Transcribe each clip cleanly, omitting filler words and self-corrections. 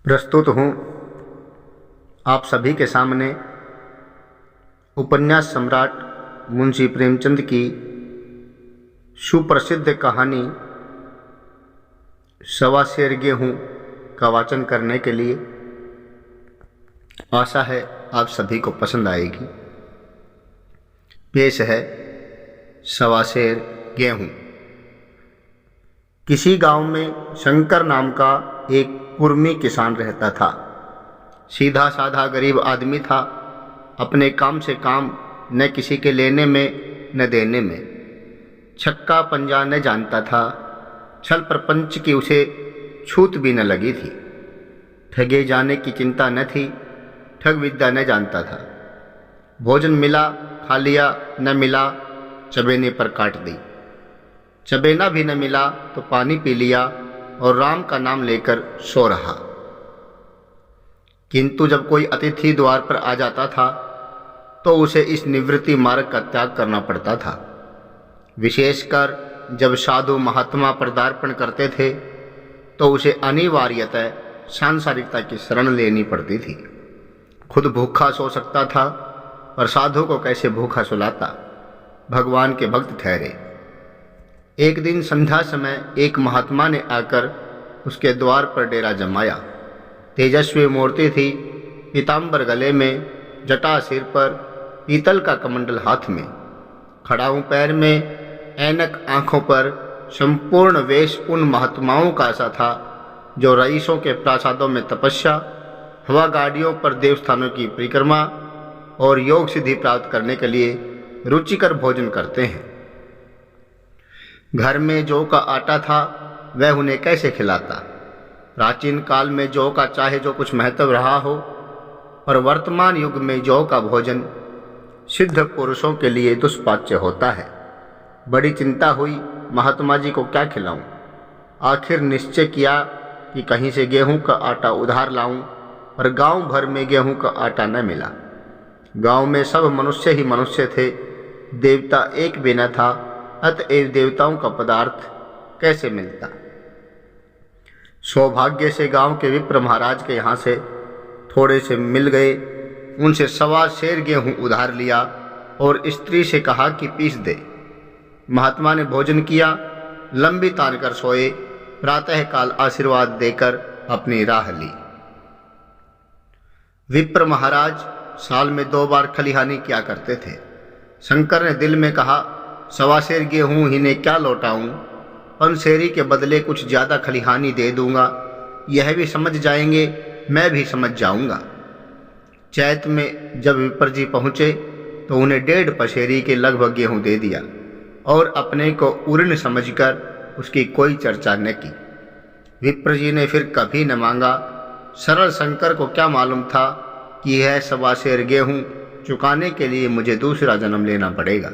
प्रस्तुत हूँ आप सभी के सामने उपन्यास सम्राट मुंशी प्रेमचंद की सुप्रसिद्ध कहानी सवा सेर गेहूँ का वाचन करने के लिए। आशा है आप सभी को पसंद आएगी। पेश है सवा सेर गेहूँ। किसी गांव में शंकर नाम का एक कुर्मी किसान रहता था। सीधा साधा गरीब आदमी था। अपने काम से काम, न किसी के लेने में न देने में। छक्का पंजा न जानता था। छल प्रपंच की उसे छूत भी न लगी थी। ठगे जाने की चिंता न थी। ठग विद्या न जानता था। भोजन मिला खा लिया, न मिला चबेने पर काट दी। चबेना भी न मिला तो पानी पी लिया और राम का नाम लेकर सो रहा। किंतु जब कोई अतिथि द्वार पर आ जाता था तो उसे इस निवृत्ति मार्ग का त्याग करना पड़ता था। विशेषकर जब साधु महात्मा पदार्पण करते थे तो उसे अनिवार्यतः सांसारिकता की शरण लेनी पड़ती थी। खुद भूखा सो सकता था, पर साधु को कैसे भूखा सुलाता। भगवान के भक्त ठहरे। एक दिन संध्या समय एक महात्मा ने आकर उसके द्वार पर डेरा जमाया। तेजस्वी मूर्ति थी, पीताम्बर गले में, जटा सिर पर, पीतल का कमंडल हाथ में, खड़ाऊ पैर में, ऐनक आंखों पर। संपूर्ण वेश उन महात्माओं का सा था जो रईसों के प्रासादों में तपस्या, हवा गाड़ियों पर देवस्थानों की परिक्रमा और योग सिद्धि प्राप्त करने के लिए रुचिकर भोजन करते हैं। घर में जौ का आटा था, वह उन्हें कैसे खिलाता। प्राचीन काल में जौ का चाहे जो कुछ महत्व रहा हो, पर वर्तमान युग में जौ का भोजन सिद्ध पुरुषों के लिए दुष्पाच्य होता है। बड़ी चिंता हुई, महात्मा जी को क्या खिलाऊं। आखिर निश्चय किया कि कहीं से गेहूं का आटा उधार लाऊं, पर गांव भर में गेहूं का आटा न मिला। गांव में सब मनुष्य ही मनुष्य थे, देवता एक भी न था। अतएव देवताओं का पदार्थ कैसे मिलता। सौभाग्य से गांव के विप्र महाराज के यहाँ से थोड़े से मिल गए। उनसे सवा सेर गेहूं उधार लिया और स्त्री से कहा कि पीस दे। महात्मा ने भोजन किया, लंबी तान कर सोए। प्रातःकाल आशीर्वाद देकर अपनी राह ली। विप्र महाराज साल में 2 बार खलिहानी किया करते थे। शंकर ने दिल में कहा, सवा सेर गेहूं ही ने क्या लौटाऊं, पनसेरी के बदले कुछ ज्यादा खलिहानी दे दूंगा। यह भी समझ जाएंगे, मैं भी समझ जाऊंगा। चैत में जब विप्र जी पहुंचे तो उन्हें 1.5 पसेरी के लगभग गेहूं दे दिया और अपने को उऋण समझकर उसकी कोई चर्चा न की। विप्र जी ने फिर कभी न मांगा। सरल शंकर को क्या मालूम था कि यह सवा सेर गेहूं चुकाने के लिए मुझे दूसरा जन्म लेना पड़ेगा।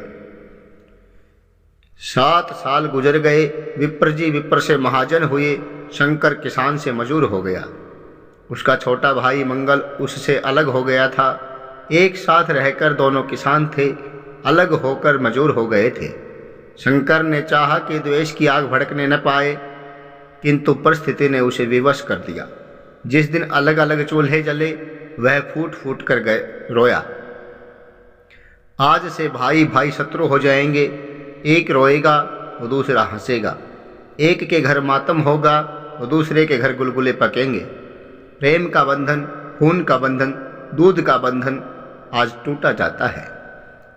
7 साल गुजर गए। विप्र जी विप्र से महाजन हुए। शंकर किसान से मजूर हो गया। उसका छोटा भाई मंगल उससे अलग हो गया था। एक साथ रहकर दोनों किसान थे, अलग होकर मजूर हो गए थे। शंकर ने चाहा कि द्वेष की आग भड़कने न पाए, किंतु परिस्थिति ने उसे विवश कर दिया। जिस दिन अलग अलग चूल्हे जले, वह फूट फूट कर गए रोया। आज से भाई भाई शत्रु हो जाएंगे। एक रोएगा तो दूसरा हंसेगा। एक के घर मातम होगा तो दूसरे के घर गुलगुले पकेंगे। प्रेम का बंधन, खून का बंधन, दूध का बंधन आज टूटा जाता है।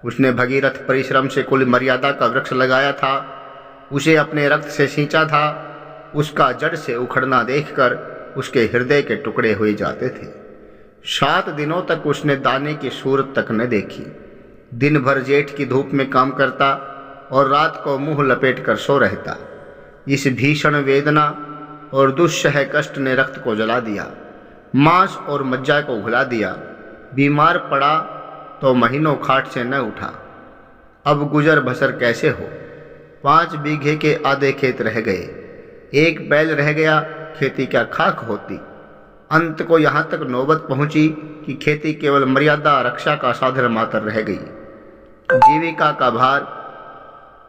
उसने भगीरथ परिश्रम से कुल मर्यादा का वृक्ष लगाया था। उसे अपने रक्त से सींचा था। उसका जड़ से उखड़ना देखकर उसके हृदय के टुकड़े हुए जाते थे। 7 दिनों तक उसने दाने की सूरत तक न देखी। दिन भर जेठ की धूप में काम करता और रात को मुंह लपेट कर सो रहता। इस भीषण वेदना और दुस्सह कष्ट ने रक्त को जला दिया, मांस और मज्जा को घुला दिया। बीमार पड़ा तो महीनों खाट से न उठा। अब गुजर बसर कैसे हो। 5 बीघे के आधे खेत रह गए। 1 बैल रह गया, खेती क्या खाक होती। अंत को यहाँ तक नौबत पहुंची कि खेती केवल मर्यादा रक्षा का साधन मात्र रह गई। जीविका का भार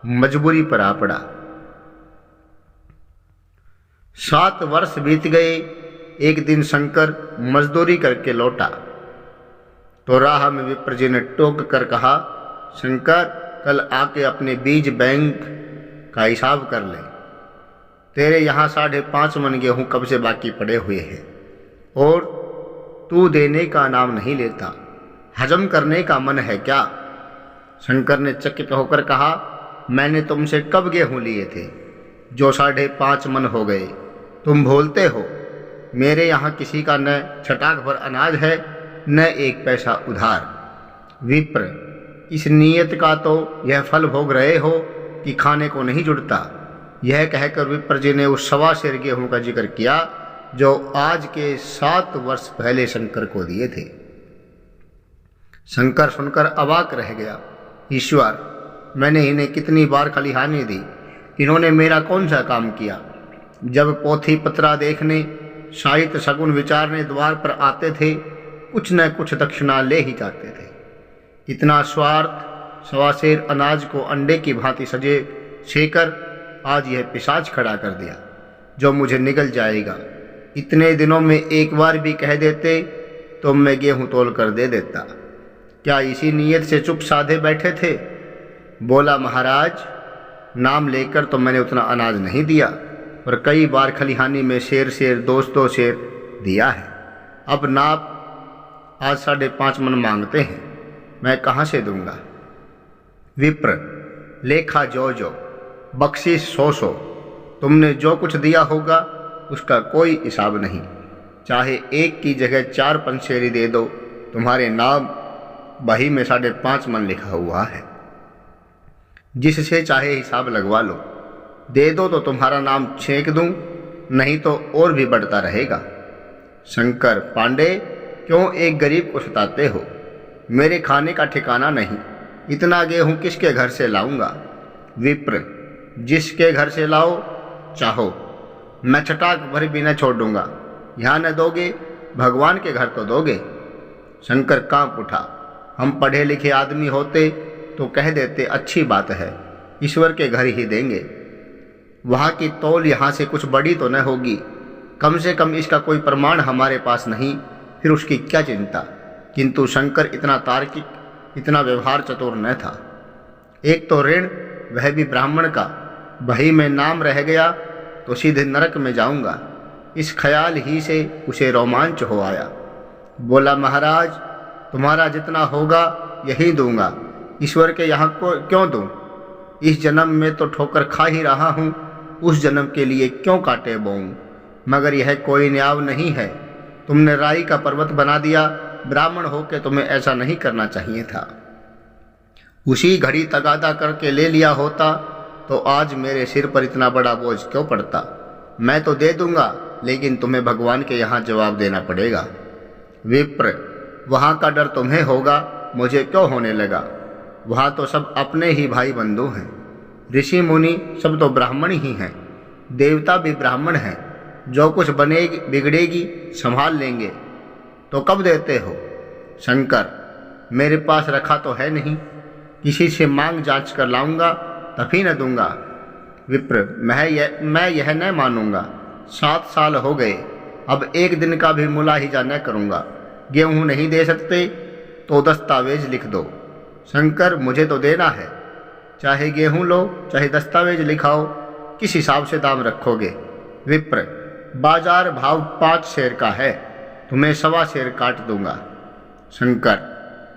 मजबूरी पर आ पड़ा। 7 वर्ष बीत गए। एक दिन शंकर मजदूरी करके लौटा तो राह में विप्र जी ने टोक कर कहा, शंकर, कल आके अपने बीज बैंक का हिसाब कर ले। तेरे यहाँ 5.5 मन गेहूँ कब से बाकी पड़े हुए हैं और तू देने का नाम नहीं लेता। हजम करने का मन है क्या? शंकर ने चकित होकर कहा, मैंने तुमसे कब गेहूँ लिए थे जो 5.5 मन हो गए? तुम भूलते हो मेरे यहाँ किसी का न छटाक भर अनाज है न 1 पैसा उधार। विप्र, इस नीयत का तो यह फल भोग रहे हो कि खाने को नहीं जुड़ता। यह कहकर विप्र जी ने उस 1.25 सेर गेहूँ का जिक्र किया जो आज के 7 वर्ष पहले शंकर को दिए थे। शंकर सुनकर अवाक रह गया। ईश्वर, मैंने इन्हें कितनी बार खलिहानी दी, इन्होंने मेरा कौन सा काम किया? जब पोथी पत्रा देखने, साहित्य शगुन विचारने द्वार पर आते थे, कुछ न कुछ दक्षिणा ले ही जाते थे। इतना स्वार्थ 1.25 सेर अनाज को अंडे की भांति सजे सेकर आज यह पिशाच खड़ा कर दिया जो मुझे निगल जाएगा। इतने दिनों में एक बार भी कह देते तो मैं गेहूँ तोल कर दे देता। क्या इसी नीयत से चुप साधे बैठे थे? बोला, महाराज, नाम लेकर तो मैंने उतना अनाज नहीं दिया, पर कई बार खलिहानी में शेर 2 शेर दिया है। अब नाप आज 5.5 मन मांगते हैं, मैं कहाँ से दूंगा? विप्र, लेखा जो बख्शिश 100 तुमने जो कुछ दिया होगा उसका कोई हिसाब नहीं। चाहे 1 की जगह 4 पंसेरी दे दो, तुम्हारे नाम बही में 5.5 मन लिखा हुआ है। जिससे चाहे हिसाब लगवा लो, दे दो तो तुम्हारा नाम छेंक दूं, नहीं तो और भी बढ़ता रहेगा। शंकर, पांडे, क्यों एक गरीब को सताते हो? मेरे खाने का ठिकाना नहीं, इतना गेहूं किसके घर से लाऊंगा? विप्र, जिसके घर से लाओ चाहो, मैं छटाक भर भी न छोड़ दूंगा। यहाँ न दोगे, भगवान के घर तो दोगे। शंकर कांप उठा। हम पढ़े लिखे आदमी होते तो कह देते, अच्छी बात है, ईश्वर के घर ही देंगे। वहाँ की तौल यहाँ से कुछ बड़ी तो न होगी, कम से कम इसका कोई प्रमाण हमारे पास नहीं, फिर उसकी क्या चिंता। किंतु शंकर इतना तार्किक, इतना व्यवहार चतुर न था। एक तो ऋण, वह भी ब्राह्मण का, बही में नाम रह गया तो सीधे नरक में जाऊंगा। इस ख्याल ही से उसे रोमांच हो आया। बोला, महाराज, तुम्हारा जितना होगा यही दूंगा, ईश्वर के यहाँ को क्यों दूं? इस जन्म में तो ठोकर खा ही रहा हूँ, उस जन्म के लिए क्यों कांटे बोऊं? मगर यह कोई न्याय नहीं है। तुमने राई का पर्वत बना दिया, ब्राह्मण होकर तुम्हें ऐसा नहीं करना चाहिए था। उसी घड़ी तगादा करके ले लिया होता तो आज मेरे सिर पर इतना बड़ा बोझ क्यों पड़ता? मैं तो दे दूंगा, लेकिन तुम्हें भगवान के यहाँ जवाब देना पड़ेगा। विप्र, वहाँ का डर तुम्हें होगा, मुझे क्यों होने लगा? वहाँ तो सब अपने ही भाई बंधु हैं। ऋषि मुनि सब तो ब्राह्मण ही हैं, देवता भी ब्राह्मण हैं। जो कुछ बनेगी बिगड़ेगी संभाल लेंगे। तो कब देते हो? शंकर, मेरे पास रखा तो है नहीं, किसी से मांग जांच कर लाऊंगा तभी न दूंगा। विप्र, मैं यह न मानूंगा। 7 साल हो गए, अब एक दिन का भी मुलाहिजा न करूंगा। गेहूं नहीं दे सकते तो दस्तावेज लिख दो। शंकर, मुझे तो देना है, चाहे गेहूं लो चाहे दस्तावेज लिखाओ, किस हिसाब से दाम रखोगे? विप्र, बाजार भाव 5 सेर का है, तुम्हें 1.25 सेर काट दूंगा। शंकर,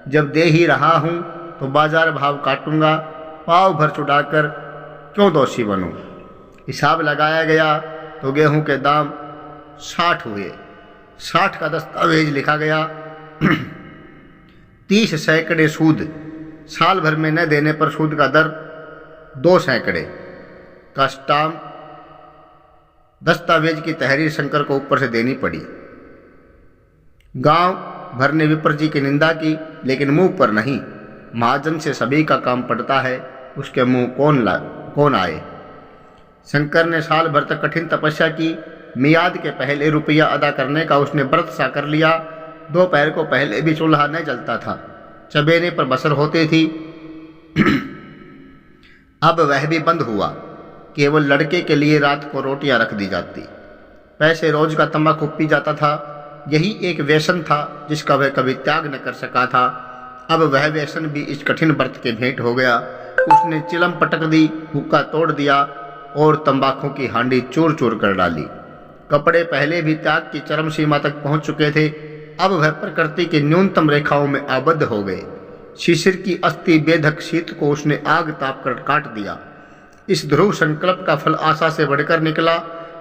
जब दे ही रहा हूं तो बाजार भाव काटूंगा, पाव भर चुड़ाकर क्यों दोषी बनूं? हिसाब लगाया गया तो गेहूं के दाम 60 हुए। 60 का दस्तावेज लिखा गया। 30 सैकड़े सूद, साल भर में न देने पर सूद का दर 2 सैकड़े का स्टाम्प। दस्तावेज की तहरीर शंकर को ऊपर से देनी पड़ी। गांव भर ने विप्र जी की निंदा की, लेकिन मुंह पर नहीं। महाजन से सभी का काम पड़ता है, उसके मुंह कौन आए। शंकर ने साल भर तक कठिन तपस्या की। मियाद के पहले रुपया अदा करने का उसने व्रत सा कर लिया। दोपहर को पहले भी चूल्हा न जलता था, चबेने पर बसर होती थी। अब वह भी बंद हुआ, केवल लड़के के लिए रात को रोटियां रख दी जाती। पैसे रोज का तंबाकू पी जाता था। यही एक व्यसन था जिसका वह कभी त्याग न कर सका था। अब वह व्यसन भी इस कठिन व्रत के भेंट हो गया। उसने चिलम पटक दी, हुक्का तोड़ दिया और तंबाकू की हांडी चूर चूर कर डाली। कपड़े पहले भी त्याग की चरम सीमा तक पहुंच चुके थे, अब वह प्रकृति की न्यूनतम रेखाओं में आबद्ध हो गए। शिशिर की अस्थि बेधक शीत को उसने आग ताप कर काट दिया। इस ध्रुव संकल्प का फल आशा से बढ़कर निकला।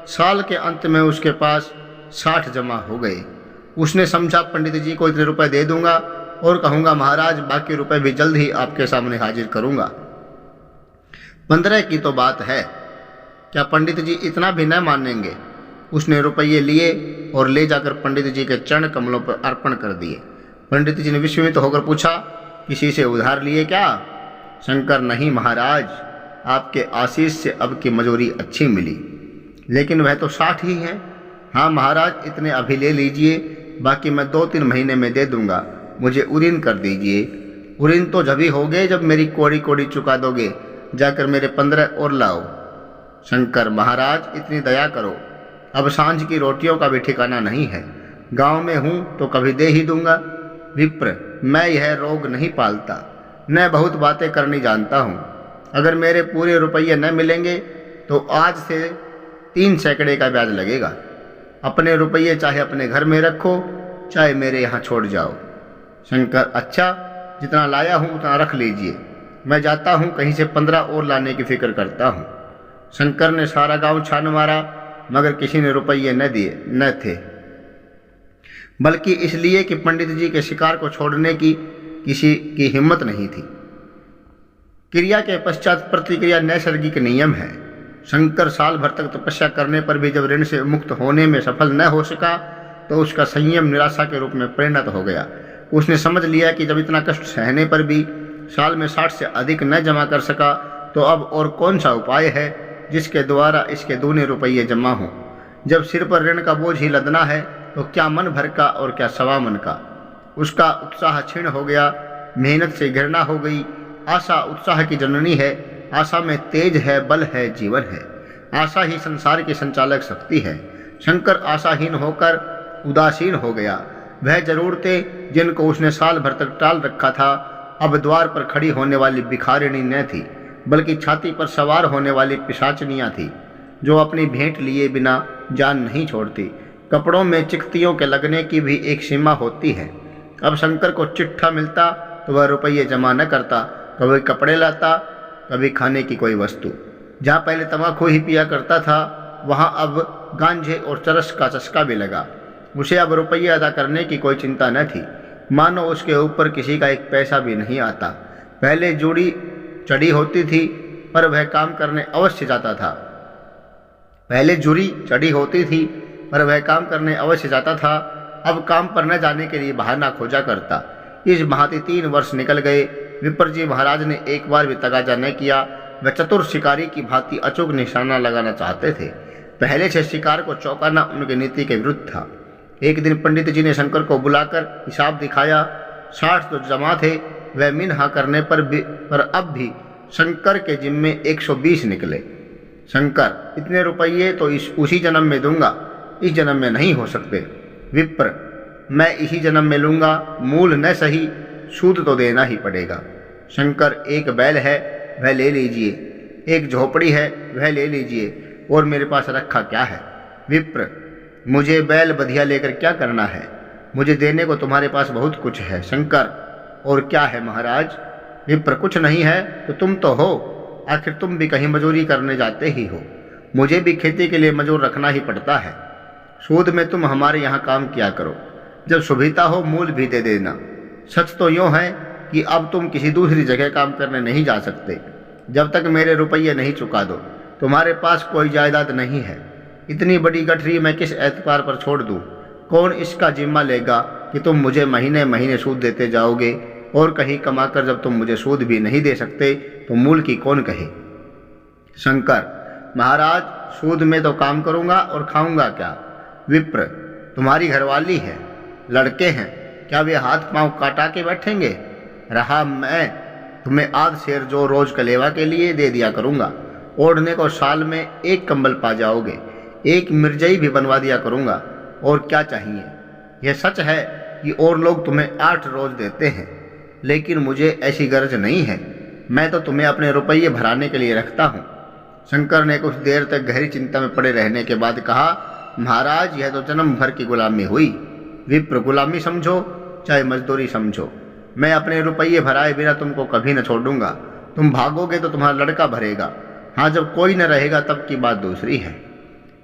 साल के अंत में उसके पास 60 जमा हो गए। उसने समझा पंडित जी को इतने रुपए दे दूंगा और कहूंगा महाराज बाकी रुपए भी जल्द ही आपके सामने हाजिर करूंगा। 15 की तो बात है, क्या पंडित जी इतना भी न मानेंगे? उसने रुपये लिए और ले जाकर पंडित जी के चरण कमलों पर अर्पण कर दिए। पंडित जी ने विस्मित होकर पूछा, किसी से उधार लिए क्या? शंकर, नहीं महाराज, आपके आशीष से अब की मजूरी अच्छी मिली। लेकिन वह तो 60 ही है। हाँ महाराज, इतने अभी ले लीजिए, बाकी मैं 2-3 महीने में दे दूंगा। मुझे उरीन कर दीजिए। उरीन तो जब ही होगे जब मेरी कोड़ी कोड़ी चुका दोगे। जाकर मेरे 15 और लाओ। शंकर, महाराज इतनी दया करो, अब सांझ की रोटियों का भी ठिकाना नहीं है। गांव में हूँ तो कभी दे ही दूंगा। विप्र, मैं यह रोग नहीं पालता, न बहुत बातें करनी जानता हूँ। अगर मेरे पूरे रुपये न मिलेंगे तो आज से 3 सैकड़े का ब्याज लगेगा। अपने रुपये चाहे अपने घर में रखो, चाहे मेरे यहाँ छोड़ जाओ। शंकर, अच्छा, जितना लाया हूँ उतना रख लीजिए। मैं जाता हूँ, कहीं से 15 और लाने की फिक्र करता हूँ। शंकर ने सारा गांव छान मारा, मगर किसी ने रुपये न दिए न थे, बल्कि इसलिए कि पंडित जी के शिकार को छोड़ने की किसी की हिम्मत नहीं थी। क्रिया के पश्चात प्रतिक्रिया नैसर्गिक नियम है। शंकर साल भर तक तपस्या करने पर भी जब ऋण से मुक्त होने में सफल न हो सका तो उसका संयम निराशा के रूप में परिणत हो गया। उसने समझ लिया कि जब इतना कष्ट सहने पर भी साल में 60 से अधिक न जमा कर सका तो अब और कौन सा उपाय है जिसके द्वारा इसके दूने रुपये जमा हों। जब सिर पर ऋण का बोझ ही लदना है तो क्या मन भर का और क्या सवा मन का। उसका उत्साह क्षीण हो गया, मेहनत से घृणा हो गई। आशा उत्साह की जननी है। आशा में तेज है, बल है, जीवन है। आशा ही संसार की संचालक शक्ति है। शंकर आशाहीन होकर उदासीन हो गया। वह जरूरतें जिनको उसने साल भर तक टाल रखा था अब द्वार पर खड़ी होने वाली भिखारिणी न थी, बल्कि छाती पर सवार होने वाली पिशाचनियाँ थी जो अपनी भेंट लिए बिना जान नहीं छोड़ती। कपड़ों में चिकतियों के लगने की भी एक सीमा होती है। अब शंकर को चिट्ठा मिलता तो वह रुपये जमा न करता, कभी कपड़े लाता, कभी खाने की कोई वस्तु। जहाँ पहले तम्बाकू ही पिया करता था वहाँ अब गांजे और चरस का चस्का भी लगा। उसे अब रुपये अदा करने की कोई चिंता न थी, मानो उसके ऊपर किसी का एक पैसा भी नहीं आता। पहले जूड़ी चढ़ी होती थी पर वह काम करने अवश्य जाता था। पहले जुरी चढ़ी होती थी पर वह काम करने अवश्य जाता था, अब काम पर न जाने के लिए बहाना खोजा करता। इस भांति 3 वर्ष निकल गए। विप्र जी महाराज ने एक बार भी तगाजा न किया। वह चतुर शिकारी की भांति अचूक निशाना लगाना चाहते थे। पहले से शिकार को चौंकाना उनकी नीति के विरुद्ध था। एक दिन पंडित जी ने शंकर को बुलाकर हिसाब दिखाया। 60 तो जमा थे, वह मिन्हा करने पर अब भी शंकर के जिम्मे 120 निकले। शंकर, इतने रुपये तो उसी जन्म में दूंगा, इस जन्म में नहीं हो सकते। विप्र, मैं इसी जन्म में लूंगा, मूल न सही, सूद तो देना ही पड़ेगा। शंकर, एक बैल है वह ले लीजिए, एक झोपड़ी है वह ले लीजिए, और मेरे पास रखा क्या है? विप्र, मुझे बैल बधिया लेकर क्या करना है? मुझे देने को तुम्हारे पास बहुत कुछ है। शंकर, और क्या है महाराज? विप्र, कुछ नहीं है तो तुम तो हो, आखिर तुम भी कहीं मजूरी करने जाते ही हो। मुझे भी खेती के लिए मजूर रखना ही पड़ता है। सूद में तुम हमारे यहाँ काम किया करो, जब सुविधा हो मूल भी दे देना। सच तो यूँ है कि अब तुम किसी दूसरी जगह काम करने नहीं जा सकते जब तक मेरे रुपये नहीं चुका दो। तुम्हारे पास कोई जायदाद नहीं है। इतनी बड़ी गठरी मैं किस एतबार पर छोड़ दूँ? कौन इसका जिम्मा लेगा कि तुम मुझे महीने महीने सूद देते जाओगे, और कहीं कमाकर जब तुम मुझे सूद भी नहीं दे सकते तो मूल की कौन कहे? शंकर, महाराज, सूद में तो काम करूँगा और खाऊंगा क्या? विप्र, तुम्हारी घरवाली है, लड़के हैं, क्या वे हाथ पांव काटा के बैठेंगे? रहा मैं तुम्हें आध शेर जो रोज कलेवा के लिए दे दिया करूंगा। ओढ़ने को साल में 1 कंबल पा जाओगे। एक मिर्जई भी बनवा दिया करूँगा, और क्या चाहिए। यह सच है कि और लोग तुम्हें 8 रोज देते हैं, लेकिन मुझे ऐसी गरज नहीं है। मैं तो तुम्हें अपने रुपये भराने के लिए रखता हूँ। शंकर ने कुछ देर तक गहरी चिंता में पड़े रहने के बाद कहा, महाराज, यह तो जन्म भर की गुलामी हुई। विप्र, गुलामी समझो चाहे मजदूरी समझो, मैं अपने रुपये भराए बिना तुमको कभी न छोड़ूंगा। तुम भागोगे तो तुम्हारा लड़का भरेगा। हाँ, जब कोई न रहेगा तब की बात दूसरी है।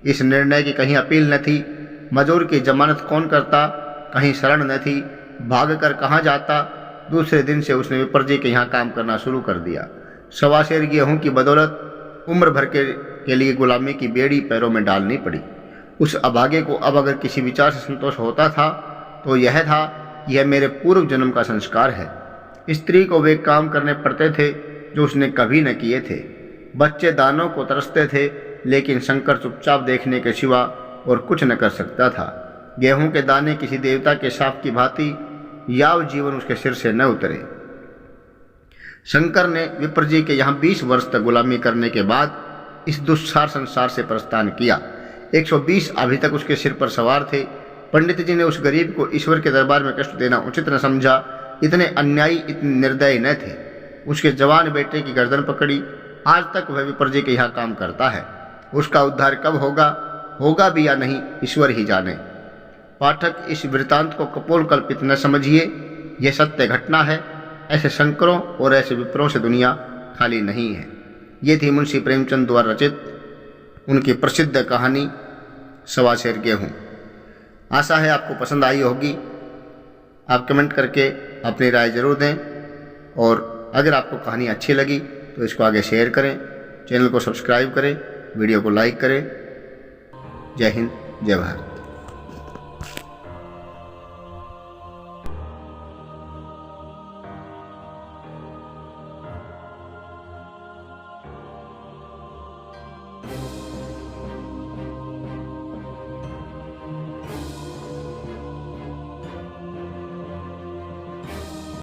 इस निर्णय की कहीं अपील न थी। मजूर की जमानत कौन करता, कहीं शरण न थी, भागकर कहाँ जाता। दूसरे दिन से उसने विप्र जी के यहाँ काम करना शुरू कर दिया। 1.25 सेर गेहूं की बदौलत उम्र भर के लिए गुलामी की बेड़ी पैरों में डालनी पड़ी। उस अभागे को अब अगर किसी विचार से संतोष होता था तो यह था, यह मेरे पूर्व जन्म का संस्कार है। स्त्री को वे काम करने पड़ते थे जो उसने कभी न किए थे। बच्चे दानों को तरसते थे, लेकिन शंकर चुपचाप देखने के सिवा और कुछ न कर सकता था। गेहूं के दाने किसी देवता के शाप की भांति याव जीवन उसके सिर से न उतरे। शंकर ने विप्र जी के यहाँ 20 वर्ष तक गुलामी करने के बाद इस दुस्सार संसार से प्रस्थान किया। 120 अभी तक उसके सिर पर सवार थे। पंडित जी ने उस गरीब को ईश्वर के दरबार में कष्ट देना उचित न समझा। इतने अन्यायी, इतने निर्दयी न थे। उसके जवान बेटे की गर्दन पकड़ी। आज तक वह विप्र जी के यहाँ काम करता है। उसका उद्धार कब होगा भी या नहीं, ईश्वर ही जाने। पाठक, इस वृतांत को कपोल कल्पित न समझिए, यह सत्य घटना है। ऐसे शंकरों और ऐसे विप्रों से दुनिया खाली नहीं है। ये थी मुंशी प्रेमचंद द्वारा रचित उनकी प्रसिद्ध कहानी 1.25 सेर गेहूं। आशा है आपको पसंद आई होगी। आप कमेंट करके अपनी राय जरूर दें, और अगर आपको कहानी अच्छी लगी तो इसको आगे शेयर करें, चैनल को सब्सक्राइब करें, वीडियो को लाइक करें। जय हिंद, जय भारत।